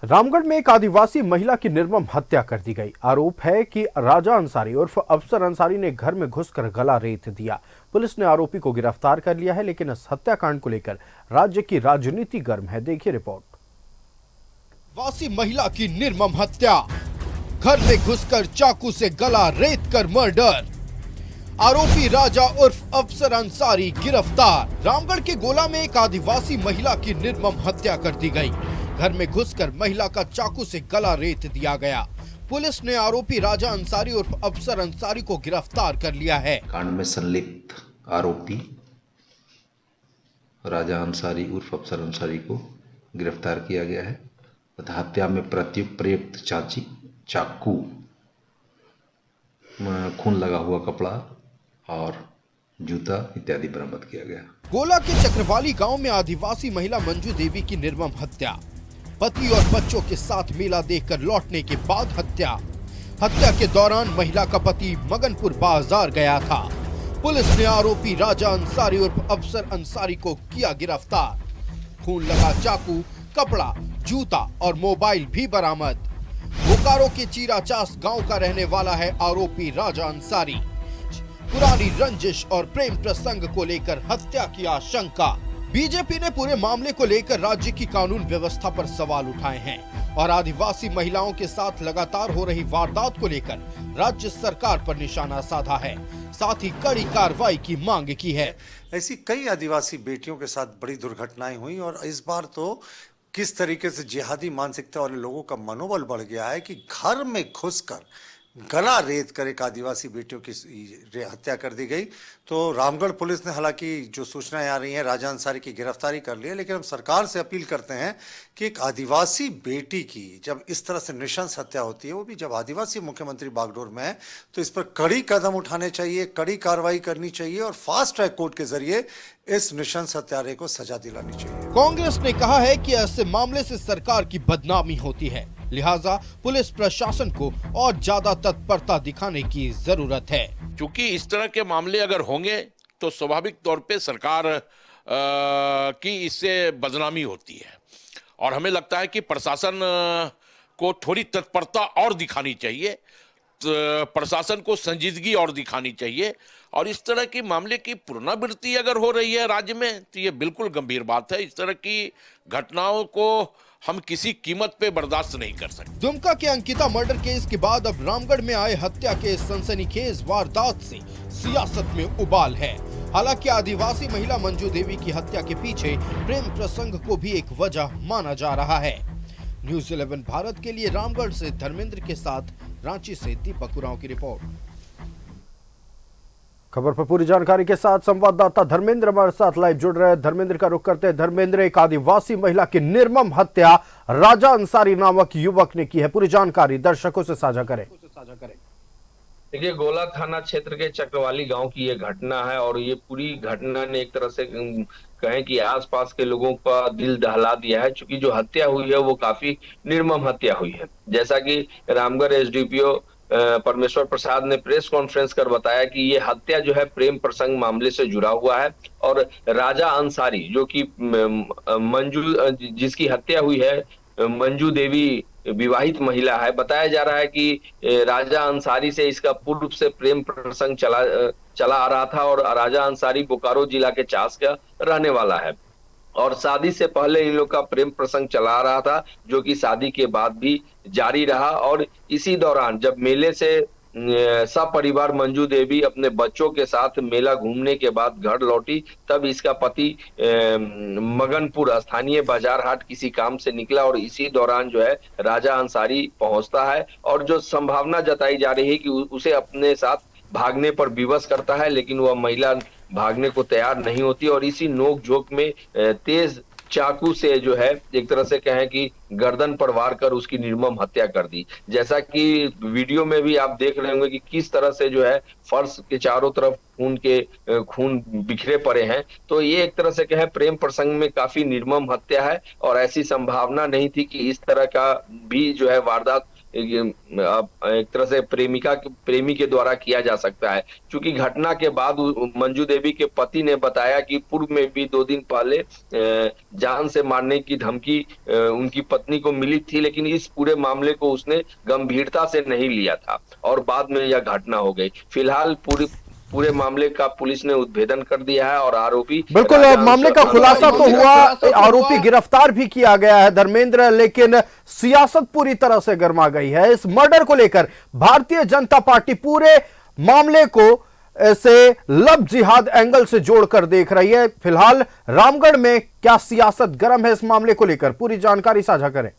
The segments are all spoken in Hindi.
रामगढ़ में एक आदिवासी महिला की निर्मम हत्या कर दी गई। आरोप है कि राजा अंसारी उर्फ अफसर अंसारी ने घर में घुसकर गला रेत दिया। पुलिस ने आरोपी को गिरफ्तार कर लिया है, लेकिन इस हत्याकांड को लेकर राज्य की राजनीति गर्म है। देखिए रिपोर्ट। आदिवासी महिला की निर्मम हत्या, घर में घुसकर चाकू से गला रेत कर मर्डर। आरोपी राजा उर्फ अफसर अंसारी गिरफ्तार। रामगढ़ के गोला में एक आदिवासी महिला की निर्मम हत्या कर दी गई। घर में घुसकर महिला का चाकू से गला रेत दिया गया। पुलिस ने आरोपी राजा अंसारी उर्फ अफसर अंसारी को गिरफ्तार कर लिया है। कांड में संलिप्त आरोपी राजा अंसारी उर्फ अफसर अंसारी को गिरफ्तार किया गया है तथा हत्या में प्रयुक्त चाकू, खून लगा हुआ कपड़ा और जूता इत्यादि बरामद किया गया। गोला के चक्रवाली गांव में आदिवासी महिला मंजू देवी की निर्मम हत्या। पति और बच्चों के साथ मेला देखकर लौटने के बाद हत्या के दौरान महिला का पति मगनपुर बाजार गया था। पुलिस ने आरोपी राजा अंसारी उर्फ अफसर अंसारी को किया गिरफ्तार। खून लगा चाकू, कपड़ा, जूता और मोबाइल भी बरामद। बोकारो के चीराचास गांव का रहने वाला है आरोपी राजा अंसारी। पुरानी रंजिश और प्रेम प्रसंग को लेकर हत्या की आशंका। बीजेपी ने पूरे मामले को लेकर राज्य की कानून व्यवस्था पर सवाल उठाए हैं और आदिवासी महिलाओं के साथ लगातार हो रही वारदात को लेकर राज्य सरकार पर निशाना साधा है। साथ ही कड़ी कार्रवाई की मांग की है। ऐसी कई आदिवासी बेटियों के साथ बड़ी दुर्घटनाएं हुई और इस बार तो किस तरीके से जिहादी मानसिकता वाले लोगों का मनोबल बढ़ गया है कि घर में घुसकर गला रेत कर एक आदिवासी बेटियों की हत्या कर दी गई। तो रामगढ़ पुलिस ने हालांकि जो सूचनाएं आ रही हैं राजा अंसारी की गिरफ्तारी कर ली है, लेकिन हम सरकार से अपील करते हैं कि एक आदिवासी बेटी की जब इस तरह से नृशंस हत्या होती है, वो भी जब आदिवासी मुख्यमंत्री बागडोर में है, तो इस पर कड़ी कदम उठाने चाहिए, कड़ी कार्रवाई करनी चाहिए और फास्ट ट्रैक कोर्ट के जरिए इस नृशंस हत्यारे को सजा दिलानी चाहिए। कांग्रेस ने कहा है कि ऐसे मामले से सरकार की बदनामी होती है, लिहाजा पुलिस प्रशासन को और ज्यादा तत्परता दिखाने की जरूरत है। क्योंकि इस तरह के मामले अगर होंगे तो स्वाभाविक तौर पे सरकार की इससे बदनामी होती है और हमें लगता है कि प्रशासन को थोड़ी तत्परता और दिखानी चाहिए, प्रशासन को संजीदगी और दिखानी चाहिए। और इस तरह के मामले की पुनरावृत्ति अगर हो रही है राज्य में तो ये बिल्कुल गंभीर बात है। इस तरह की घटनाओं को हम किसी कीमत पे बर्दाश्त नहीं कर सकते। दुमका के अंकिता मर्डर केस के बाद अब रामगढ़ में आए हत्या के सनसनीखेज वारदात से सियासत में उबाल है। हालांकि आदिवासी महिला मंजू देवी की हत्या के पीछे प्रेम प्रसंग को भी एक वजह माना जा रहा है। न्यूज़ 11 भारत के लिए रामगढ़ से धर्मेंद्र के साथ रांची से दीपक उरांव की रिपोर्ट। खबर पर पूरी जानकारी के साथ संवाददाता धर्मेंद्र हमारे साथ लाइव जुड़ रहे हैं। धर्मेंद्र का रुख करते हैं। धर्मेंद्र, एक आदिवासी महिला की निर्मम हत्या राजा अंसारी नामक युवक ने की है, पूरी जानकारी दर्शकों से साझा करें। देखिए, गोला थाना क्षेत्र के चक्रवाली गांव की ये घटना है और ये पूरी घटना ने एक तरह से कहें कि आसपास के लोगों का दिल दहला दिया है। चूंकि जो हत्या हुई है वो काफी निर्मम हत्या हुई है। जैसा कि रामगढ़ एसडीपीओ परमेश्वर प्रसाद ने प्रेस कॉन्फ्रेंस कर बताया कि ये हत्या जो है प्रेम प्रसंग मामले से जुड़ा हुआ है और राजा अंसारी जो कि मंजू जिसकी हत्या हुई है, मंजू देवी विवाहित महिला है। बताया जा रहा है कि राजा अंसारी से इसका पूर्व से प्रेम प्रसंग चला आ रहा था और राजा अंसारी बोकारो जिला के चास का रहने वाला है और शादी से पहले इन लोग का प्रेम प्रसंग चला आ रहा था, जो कि शादी के बाद भी जारी रहा। और इसी दौरान जब मेले से सपरिवार मंजू देवी अपने बच्चों के साथ मेला घूमने के बाद घर लौटी, तब इसका पति मगनपुर स्थानीय बाजार हाट किसी काम से निकला और इसी दौरान जो है राजा अंसारी पहुंचता है और जो संभावना जताई जा रही है कि उसे अपने साथ भागने पर विवश करता है, लेकिन वह महिला भागने को तैयार नहीं होती और इसी नोक झोंक में तेज चाकू से जो है एक तरह से कहें कि गर्दन पर वार कर उसकी निर्मम हत्या कर दी। जैसा कि वीडियो में भी आप देख रहे होंगे कि किस तरह से जो है फर्श के चारों तरफ खून बिखरे पड़े हैं। तो ये एक तरह से कहें प्रेम प्रसंग में काफी निर्मम हत्या है और ऐसी संभावना नहीं थी कि इस तरह का भी जो है वारदात एक तरह से प्रेमी के द्वारा किया जा सकता है। चूंकि घटना के बाद मंजू देवी के पति ने बताया कि पूर्व में भी 2 दिन पहले जान से मारने की धमकी उनकी पत्नी को मिली थी, लेकिन इस पूरे मामले को उसने गंभीरता से नहीं लिया था और बाद में यह घटना हो गई। फिलहाल पूरे मामले का पुलिस ने उद्भेदन कर दिया है और आरोपी बिल्कुल मामले का खुलासा तो हुआ, आरोपी गिरफ्तार भी किया गया है धर्मेंद्र, लेकिन सियासत पूरी तरह से गर्मा गई है। इस मर्डर को लेकर भारतीय जनता पार्टी पूरे मामले को से लव जिहाद एंगल से जोड़कर देख रही है। फिलहाल रामगढ़ में क्या सियासत गर्म है इस मामले को लेकर, पूरी जानकारी साझा करें।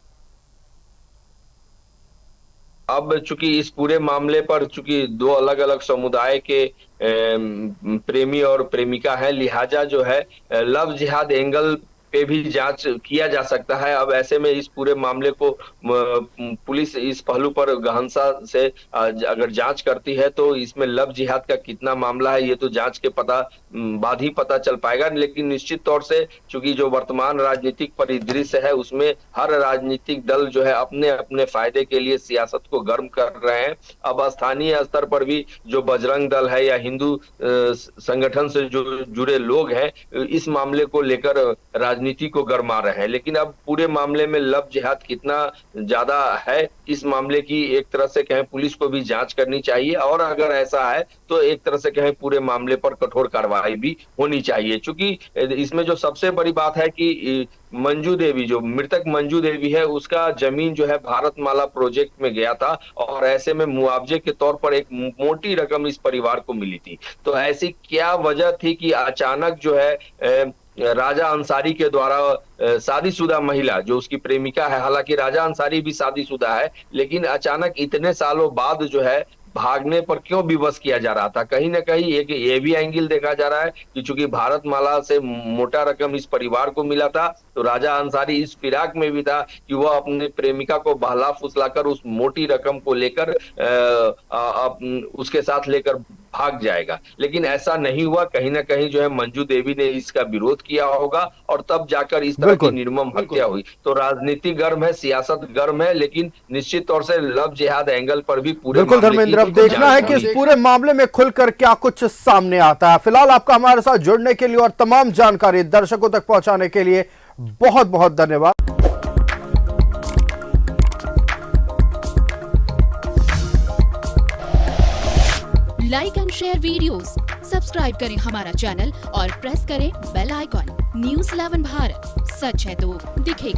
अब चूंकि इस पूरे मामले पर चूंकि 2 अलग अलग समुदाय के प्रेमी और प्रेमिका है, लिहाजा जो है लव जिहाद एंगल पे भी जांच किया जा सकता है। अब ऐसे में इस पूरे मामले को पुलिस इस पहलू पर गहनता से अगर जांच करती है तो इसमें लव जिहाद का कितना मामला है ये तो जांच के बाद ही पता चल पाएगा। लेकिन निश्चित तौर से चूंकि जो वर्तमान राजनीतिक परिदृश्य है उसमें हर राजनीतिक दल जो है अपने अपने फायदे के लिए सियासत को गर्म कर रहे हैं। अब स्थानीय स्तर पर भी जो बजरंग दल है या हिंदू संगठन से जो जुड़े लोग हैं इस मामले को लेकर राजनीति को गरमा रहे हैं। लेकिन अब पूरे मामले में लव जिहाद कितना ज्यादा है इस मामले की एक तरह से कहें पुलिस को भी जांच करनी चाहिए और अगर ऐसा है तो एक तरह से कहें पूरे मामले पर कठोर कार्रवाई भी होनी चाहिए। क्योंकि इसमें जो सबसे बड़ी बात है कि मंजू देवी जो मृतक मंजू देवी है उसका जमीन जो है भारतमाला प्रोजेक्ट में गया था और ऐसे में मुआवजे के तौर पर एक मोटी रकम इस परिवार को मिली थी। तो ऐसी क्या वजह थी कि अचानक जो है राजा अंसारी के द्वारा शादीशुदा महिला जो उसकी प्रेमिका है, हालांकि राजा अंसारी भी शादीशुदा है, लेकिन अचानक इतने सालों बाद जो है भागने पर क्यों विवश किया जा रहा था। कहीं ना कहीं एक ये भी एंगल देखा जा रहा है कि चूंकि भारतमाला से मोटा रकम इस परिवार को मिला था तो राजा अंसारी इस फिराक में भी था कि वह अपने प्रेमिका को बहला फुसलाकर उस मोटी रकम को लेकर उसके साथ लेकर भाग जाएगा। लेकिन ऐसा नहीं हुआ, कहीं ना कहीं जो है मंजू देवी ने इसका विरोध किया होगा और तब जाकर इस तरह की निर्मम हत्या हुई। तो राजनीति गर्म है, सियासत गर्म है, लेकिन निश्चित तौर से लव जिहाद एंगल पर भी पूरे बिल्कुल धर्मेंद्र, अब देखना है कि इस पूरे मामले में खुलकर क्या कुछ सामने आता है। फिलहाल आपका हमारे साथ जुड़ने के लिए और तमाम जानकारी दर्शकों तक पहुंचाने के लिए बहुत बहुत धन्यवाद। Like and share videos, subscribe करें हमारा चैनल और प्रेस करें बेल आइकॉन। न्यूज़ 11 भारत, सच है तो दिखेगा।